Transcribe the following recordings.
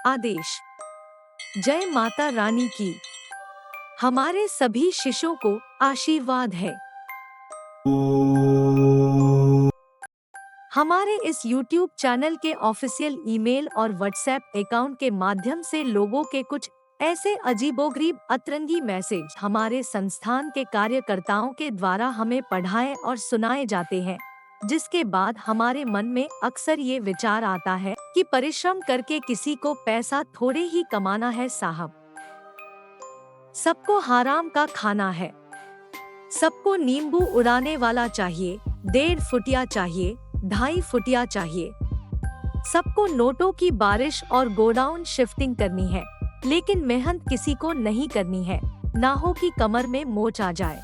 आदेश। जय माता रानी की। हमारे सभी शिष्यों को आशीर्वाद है। हमारे इस YouTube चैनल के ऑफिशियल ईमेल और व्हाट्सएप अकाउंट के माध्यम से लोगों के कुछ ऐसे अजीबोगरीब अतरंगी मैसेज हमारे संस्थान के कार्यकर्ताओं के द्वारा हमें पढ़ाए और सुनाए जाते हैं, जिसके बाद हमारे मन में अक्सर ये विचार आता है कि परिश्रम करके किसी को पैसा थोड़े ही कमाना है साहब। सबको हराम का खाना है। सबको नींबू उड़ाने वाला चाहिए, 1.5 फुटिया चाहिए, 2.5 फुटिया चाहिए। सबको नोटों की बारिश और गोडाउन शिफ्टिंग करनी है, लेकिन मेहनत किसी को नहीं करनी है, ना हो कि कमर में मोच आ जाए।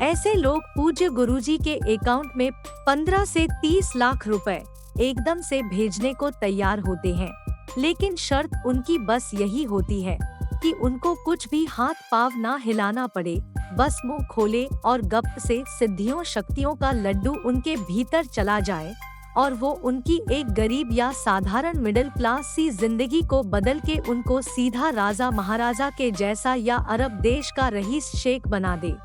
ऐसे लोग पूज्य गुरुजी के अकाउंट में 15 से 30 लाख रुपए एकदम से भेजने को तैयार होते हैं, लेकिन शर्त उनकी बस यही होती है कि उनको कुछ भी हाथ पांव ना हिलाना पड़े, बस मुंह खोले और गप से सिद्धियों शक्तियों का लड्डू उनके भीतर चला जाए और वो उनकी एक गरीब या साधारण मिडिल क्लास सी जिंदगी को बदल के उनको सीधा राजा महाराजा के जैसा या अरब देश का रईस शेख बना दे।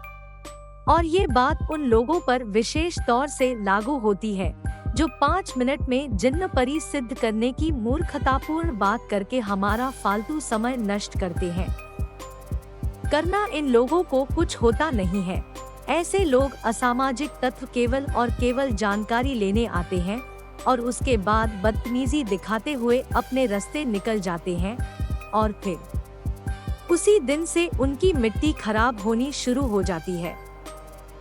और ये बात उन लोगों पर विशेष तौर से लागू होती है जो 5 मिनट में जिन्न परी सिद्ध करने की मूर्खतापूर्ण बात करके हमारा फालतू समय नष्ट करते हैं। करना इन लोगों को कुछ होता नहीं है। ऐसे लोग असामाजिक तत्व केवल और केवल जानकारी लेने आते हैं और उसके बाद बदतमीजी दिखाते हुए अपने रास्ते निकल जाते हैं और फिर उसी दिन से उनकी मिट्टी खराब होनी शुरू हो जाती है।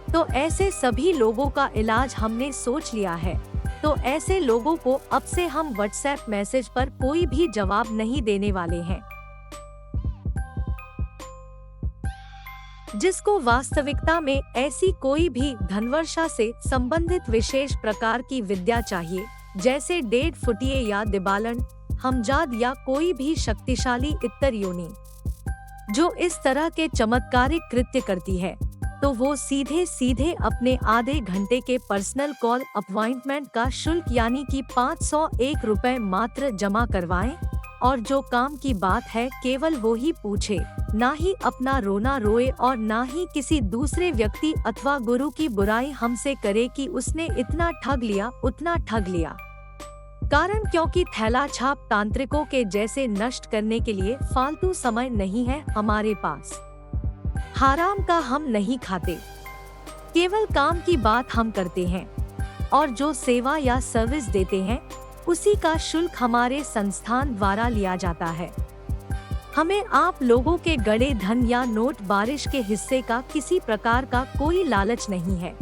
तो ऐसे सभी लोगों का इलाज हमने सोच लिया है। तो ऐसे लोगों को अब से हम व्हाट्सएप मैसेज पर कोई भी जवाब नहीं देने वाले हैं। जिसको वास्तविकता में ऐसी कोई भी धनवर्षा से संबंधित विशेष प्रकार की विद्या चाहिए, जैसे 1.5 फुटिये या दिबालन, हमजाद या कोई भी शक्तिशाली इत्तर योनि, जो इस तरह के चमत्कारिक कृत्य करती है, तो वो सीधे सीधे अपने आधे घंटे के पर्सनल कॉल अपॉइंटमेंट का शुल्क यानी कि 501 रुपए मात्र जमा करवाएं और जो काम की बात है केवल वो ही पूछे, ना ही अपना रोना रोए और ना ही किसी दूसरे व्यक्ति अथवा गुरु की बुराई हमसे करे कि उसने इतना ठग लिया उतना ठग लिया। कारण क्योंकि थैला छाप तांत्रिकों के जैसे नष्ट करने के लिए फालतू समय नहीं है हमारे पास। हराम का हम नहीं खाते, केवल काम की बात हम करते हैं और जो सेवा या सर्विस देते हैं उसी का शुल्क हमारे संस्थान द्वारा लिया जाता है। हमें आप लोगों के गड़े धन या नोट बारिश के हिस्से का किसी प्रकार का कोई लालच नहीं है।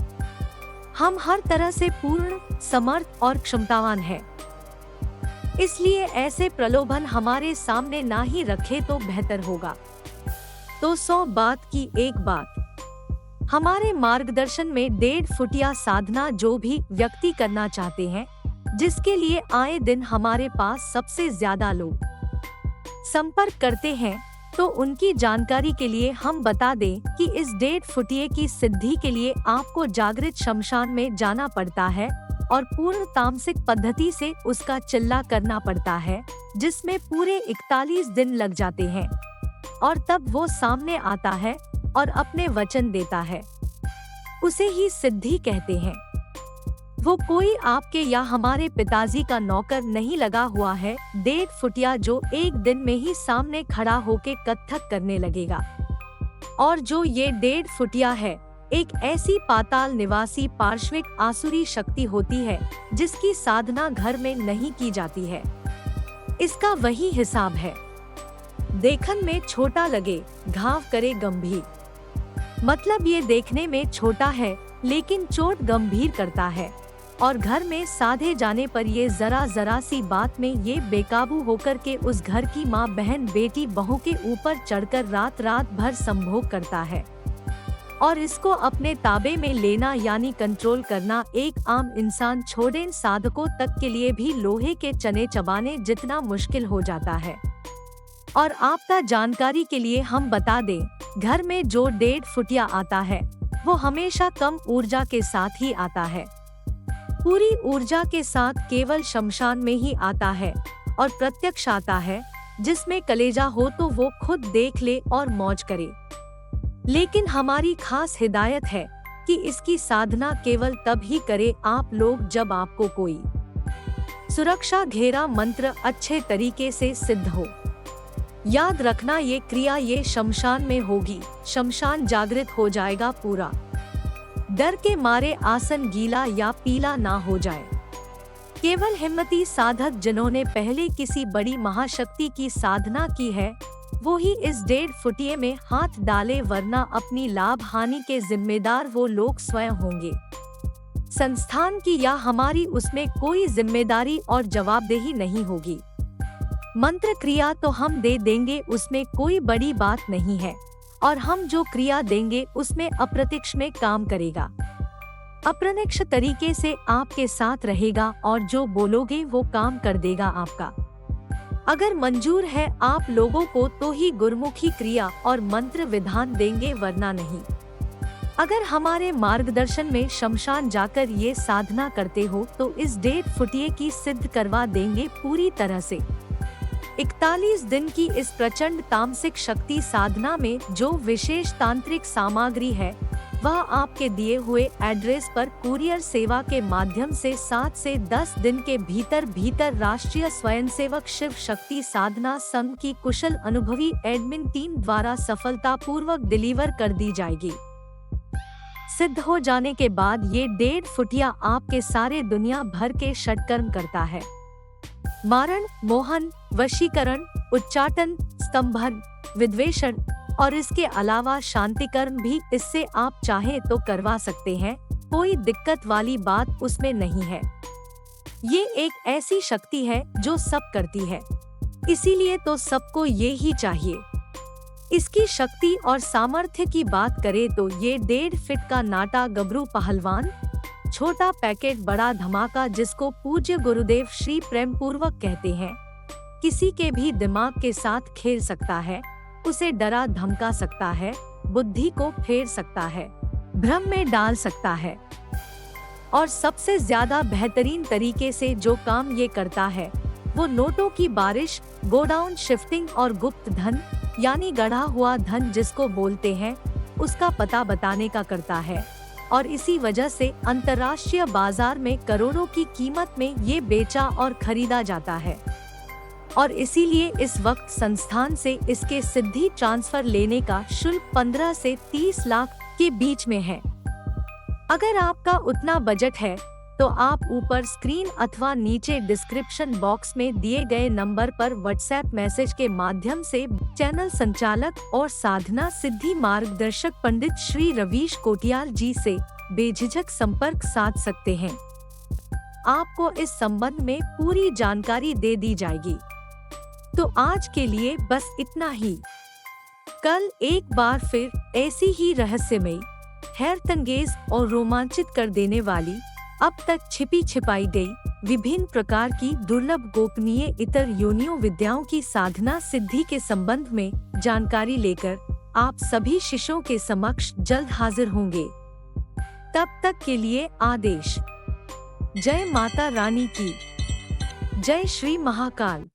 हम हर तरह से पूर्ण समर्थ और क्षमतावान हैं। इसलिए ऐसे प्रलोभन हमारे सामने ना ही रखे तो बेहतर होगा। तो 100 बात की एक बात, हमारे मार्गदर्शन में 1.5 फुटिया साधना जो भी व्यक्ति करना चाहते हैं, जिसके लिए आए दिन हमारे पास सबसे ज्यादा लोग संपर्क करते हैं, तो उनकी जानकारी के लिए हम बता दें कि इस 1.5 फुटिये की सिद्धि के लिए आपको जागृत शमशान में जाना पड़ता है और पूर्ण तामसिक पद्धति से उसका चिल्ला करना पड़ता है, जिसमें पूरे 41 दिन लग जाते हैं और तब वो सामने आता है और अपने वचन देता है। उसे ही सिद्धि कहते हैं। वो कोई आपके या हमारे पिताजी का नौकर नहीं लगा हुआ है 1.5 फुटिया जो एक दिन में ही सामने खड़ा होके कत्थक करने लगेगा। और जो ये 1.5 फुटिया है, एक ऐसी पाताल निवासी पार्श्विक आसुरी शक्ति होती है जिसकी साधना घर में नहीं की जाती है। इसका वही हिसाब है। देखन में छोटा लगे, घाव करे गंभीर। मतलब ये देखने में छोटा है लेकिन चोट गंभीर करता है और घर में साधे जाने पर ये जरा सी बात में ये बेकाबू होकर के उस घर की माँ बहन बेटी बहू के ऊपर चढ़कर रात भर संभोग करता है। और इसको अपने ताबे में लेना यानी कंट्रोल करना एक आम इंसान छोड़े साधकों तक के लिए भी लोहे के चने चबाने जितना मुश्किल हो जाता है। और आपका जानकारी के लिए हम बता दें, घर में जो 1.5 फुटिया आता है वो हमेशा कम ऊर्जा के साथ ही आता है। पूरी ऊर्जा के साथ केवल शमशान में ही आता है और प्रत्यक्ष आता है, जिसमें कलेजा हो तो वो खुद देख ले और मौज करे। लेकिन हमारी खास हिदायत है कि इसकी साधना केवल तब ही करे आप लोग जब आपको कोई सुरक्षा घेरा मंत्र अच्छे तरीके से सिद्ध हो। याद रखना, ये क्रिया ये शमशान में होगी, शमशान जागृत हो जाएगा पूरा। डर के मारे आसन गीला या पीला ना हो जाए। केवल हिम्मती साधक जिन्होंने पहले किसी बड़ी महाशक्ति की साधना की है, वो ही इस 1.5 फुटिये में हाथ डाले, वरना अपनी लाभ हानि के जिम्मेदार वो लोग स्वयं होंगे। संस्थान की या हमारी उसमें कोई जिम्मेदारी और जवाबदेही नहीं होगी। मंत्र क्रिया तो हम दे देंगे, उसमें कोई बड़ी बात नहीं है, और हम जो क्रिया देंगे उसमें अप्रत्यक्ष में काम करेगा, अप्रत्यक्ष तरीके से आपके साथ रहेगा और जो बोलोगे वो काम कर देगा आपका। अगर मंजूर है आप लोगों को तो ही गुरमुखी क्रिया और मंत्र विधान देंगे, वरना नहीं। अगर हमारे मार्गदर्शन में शमशान जाकर ये साधना करते हो तो इस 1.5 फुटिये की सिद्ध करवा देंगे पूरी तरह से। 41 दिन की इस प्रचंड तामसिक शक्ति साधना में जो विशेष तांत्रिक सामग्री है, वह आपके दिए हुए एड्रेस पर कुरियर सेवा के माध्यम से 7 से 10 दिन के भीतर राष्ट्रीय स्वयंसेवक शिव शक्ति साधना संघ की कुशल अनुभवी एडमिन टीम द्वारा सफलतापूर्वक डिलीवर कर दी जाएगी। सिद्ध हो जाने के बाद ये 1.5 फुटिया आपके सारे दुनिया भर के षटकर्म करता है। मारण, मोहन, वशीकरण, उच्चाटन, स्तंभन, विद्वेषण और इसके अलावा शांतिकर्म भी इससे आप चाहे तो करवा सकते हैं। कोई दिक्कत वाली बात उसमें नहीं है। ये एक ऐसी शक्ति है जो सब करती है, इसीलिए तो सबको ये ही चाहिए। इसकी शक्ति और सामर्थ्य की बात करें तो ये 1.5 फीट का नाटा गबरू पहलवान, छोटा पैकेट बड़ा धमाका, जिसको पूज्य गुरुदेव श्री प्रेम पूर्वक कहते हैं, किसी के भी दिमाग के साथ खेल सकता है, उसे डरा धमका सकता है, बुद्धि को फेर सकता है, भ्रम में डाल सकता है, और सबसे ज्यादा बेहतरीन तरीके से जो काम ये करता है वो नोटों की बारिश, गोडाउन शिफ्टिंग और गुप्त धन यानी गढ़ा हुआ धन जिसको बोलते हैं, उसका पता बताने का करता है। और इसी वजह से अंतर्राष्ट्रीय बाजार में करोड़ों की कीमत में ये बेचा और खरीदा जाता है। और इसीलिए इस वक्त संस्थान से इसके सिद्धि ट्रांसफर लेने का शुल्क 15 से 30 लाख के बीच में है। अगर आपका उतना बजट है तो आप ऊपर स्क्रीन अथवा नीचे डिस्क्रिप्शन बॉक्स में दिए गए नंबर पर व्हाट्सएप मैसेज के माध्यम से चैनल संचालक और साधना सिद्धि मार्गदर्शक पंडित श्री रवीश कोटियाल जी से बेझिझक संपर्क साध सकते हैं। आपको इस संबंध में पूरी जानकारी दे दी जाएगी। तो आज के लिए बस इतना ही। कल एक बार फिर ऐसी ही रहस्यमयी, हैरतअंगेज और रोमांचित कर देने वाली, अब तक छिपी छिपाई गई विभिन्न प्रकार की दुर्लभ गोपनीय इतर योनियों विद्याओं की साधना सिद्धि के संबंध में जानकारी लेकर आप सभी शिष्यों के समक्ष जल्द हाजिर होंगे। तब तक के लिए आदेश। जय माता रानी की जय। श्री महाकाल।